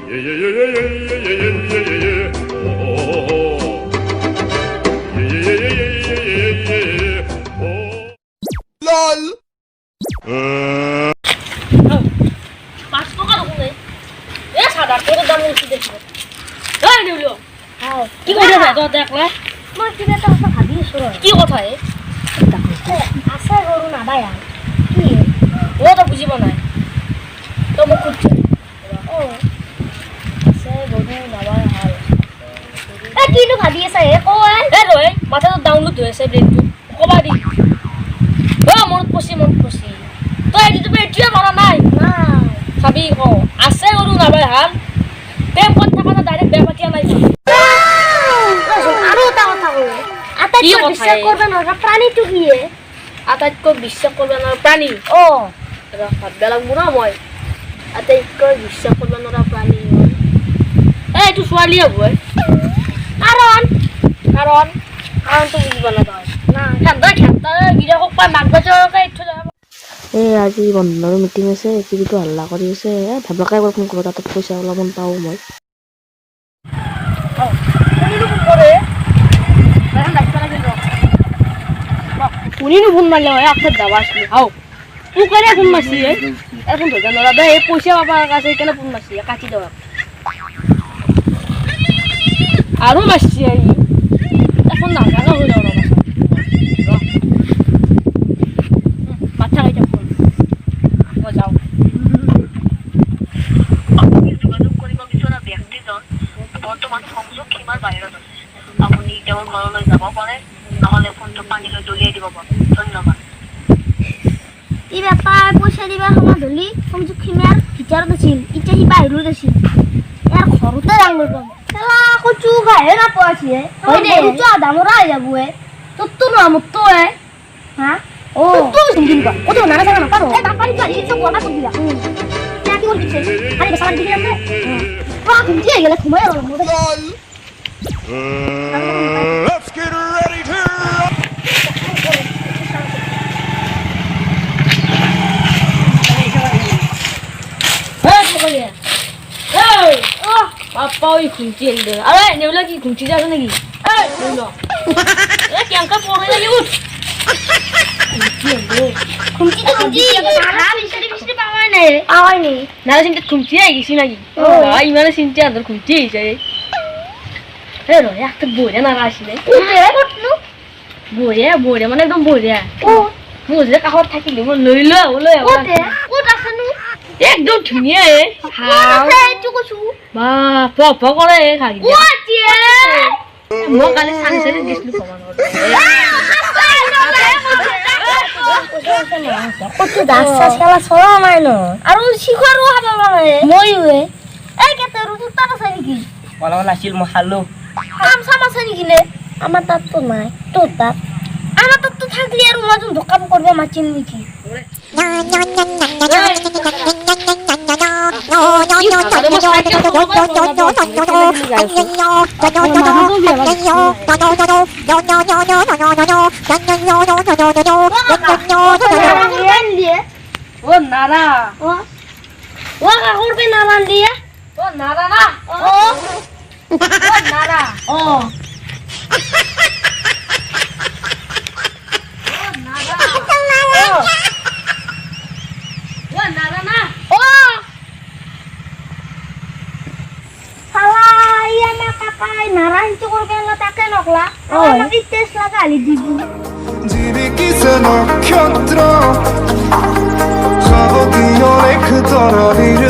LOL! 5 টাকা রকমে এ সাদা করে দাম বেশি দেখো এই নিলো হ্যাঁ কি করে যায় তো দেখলে মই কি এটা কথা ভাবি আছো কি কথা এ আছে গরু না ভাই কি ও তো বুঝিব না তো মোক খুঁজছে ও আছে গরু না ভাই হাল এ কিনো ভাবি আছে এ কয় এ রয় মাথা তো ডাউনলোড হইছে ব্রেকটো কবা দি ও মনত পছি তো এই যে এটিও মারা নাই না খাবি কো আছে গরু না ভাই হাল প্রেম করতে থাকা ডাইরেক্ট বেমাটিয়া নাই আরো তা কথা কই আতাইকো বিশ্বাস করবে না প্রাণীটো কি এ আতাইকো বিশ্বাস করবে না প্রাণী ও এরা ভাবলা মুনা মই আতাইকো বিশ্বাস করবে না প্রাণী এই তুই সোয়ালি হবো কারণ তো বুঝবা না না খেলতা গিরা কক পাই মাগ বছরকে ইচ্ছা যাব এই আজি বন্ধনৰ মিটিং আছে কিবিটো হাল্লা কৰি আছে ভাবলাকে একবাৰ ফোন কৰিব তাত পইচা অলপমান পাও মই কোনিনো ফোন মারলে হয় আপনার যাওয়া আসলে হাও তু করে ফোন মারছি এখন তো জানো দাদা এই পয়সা বাবার কাছে কেন ফোন মারছি কাটি দেওয়া আরো মারছি এখন না জানা হয়ে যাও বাচ্চা খাইতে ফোন যাও যোগাযোগ কৰিব বিচৰা ব্যক্তিজন বৰ্তমান সংযোগ সীমাৰ বাহিৰত আছে আপুনি তেওঁৰ ঘৰলৈ যাব পাৰে নহলে ফোনটো পানীলৈ দলিয়াই দিব পাৰে ধন্যবাদ ই বেপাৰ পইচা দিবা সময় ধলি সংযোগ সীমাৰ ভিতৰত আছিল ইটা সি বাহিৰত আছিল ইয়াৰ ঘৰতে ডাঙৰ পাব খেলা কচু খাহে নাপাইছে হয় দে কচু আধা মৰা হৈ যাব তোৰতো নহয় মোৰতো হা ও তো সিংগিন কর ও তো নানা জানা না পারো এ বাপ পানি তো ইচ্ছা বনা করে দিলা কি বলছিস আরে বেসারা দিলাম রে তুমি কি গেলে ঘুমায় আর মধ্যে Let's get ready to rock! Apa oi kunci ende. Are neula ki kunci jaga nagi. Neula. Kiangka pore lagi ut. Kunci to kunci. Nara bisri pawai nahi. Nara sinte kunci ai gisi nagi. Ai mana sinte andar kunci ai jai. Hero ya to bore nara asile. Bore kotnu. Bore মানে একদম বড়িয়া ও বুঝলে কাহর থাকিলে মই লৈ লৈ ওলে ওতে কোত আছনু একদম ধুনিয়া এ হাও এইটো কছু বা পপ করে খাই ও টিয়ে মই কালি সানি সানি দিছলু কত দাসা খেলা ছড়া নাই ন আৰু শিখৰো হাবা মানে মইও এই কেতে রুটু তার আছে নেকি বলা আছিল মই খালো কাম সাম আছে নেকি নে আমার তাত তো নাই তোর তাত আমার তাত তো থাকলি আর মজন দোকান করবে মাছিন নাকি ও নারা ও কাকুর কে নারান দিয়ে ও নারা না ও নারা ও নক্ষত্র সাবতীয় রেখ তরণীর